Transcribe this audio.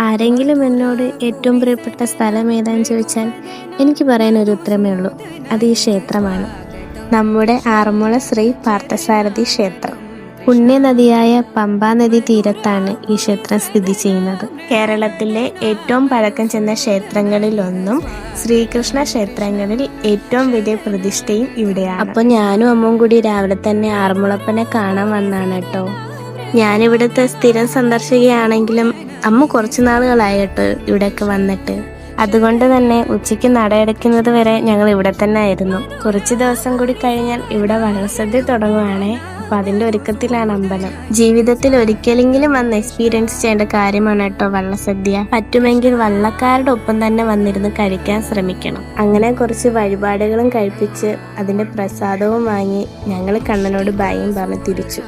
ആരെങ്കിലും എന്നോട് ഏറ്റവും പ്രിയപ്പെട്ട സ്ഥലം ഏതാന്ന് ചോദിച്ചാൽ എനിക്ക് പറയാൻ ഒരു ഉത്തരമേ ഉള്ളൂ, അത് ഈ ക്ഷേത്രമാണ്. നമ്മുടെ ആറന്മുള ശ്രീ പാർത്ഥസാരഥി ക്ഷേത്രം. പുണ്യനദിയായ പമ്പാ നദി തീരത്താണ് ഈ ക്ഷേത്രം സ്ഥിതി ചെയ്യുന്നത്. കേരളത്തിലെ ഏറ്റവും പഴക്കം ചെന്ന ക്ഷേത്രങ്ങളിലൊന്നും ശ്രീകൃഷ്ണ ക്ഷേത്രങ്ങളിൽ ഏറ്റവും വലിയ പ്രതിഷ്ഠയും ഇവിടെയാണ്. അപ്പോൾ ഞാനും അമ്മയും കൂടി രാവിലെ തന്നെ ആറന്മുളപ്പനെ കാണാൻ വന്നാണ് കേട്ടോ. ഞാനിവിടുത്തെ സ്ഥിരം സന്ദർശിക്കുകയാണെങ്കിലും അമ്മ കുറച്ച് നാളുകളായി കേട്ടോ ഇവിടെയൊക്കെ വന്നിട്ട്. അതുകൊണ്ട് തന്നെ ഉച്ചയ്ക്ക് നടയടയ്ക്കുന്നത് വരെ ഞങ്ങൾ ഇവിടെ തന്നെ ആയിരുന്നു. കുറച്ച് ദിവസം കൂടി കഴിഞ്ഞാൽ ഇവിടെ വള്ളസദ്യ തുടങ്ങുവാണേ. അപ്പം അതിൻ്റെ ഒരുക്കത്തിലാണ് അമ്പലം. ജീവിതത്തിൽ ഒരിക്കലെങ്കിലും വന്ന് എക്സ്പീരിയൻസ് ചെയ്യേണ്ട കാര്യമാണ് കേട്ടോ വള്ളസദ്യ. പറ്റുമെങ്കിൽ വള്ളക്കാരുടെ ഒപ്പം തന്നെ വന്നിരുന്ന് കഴിക്കാൻ ശ്രമിക്കണം. അങ്ങനെ കുറച്ച് വഴിപാടുകളും കഴിപ്പിച്ച് അതിൻ്റെ പ്രസാദവും വാങ്ങി ഞങ്ങൾ കണ്ണനോട് ബായും പറഞ്ഞ് തിരിച്ചു.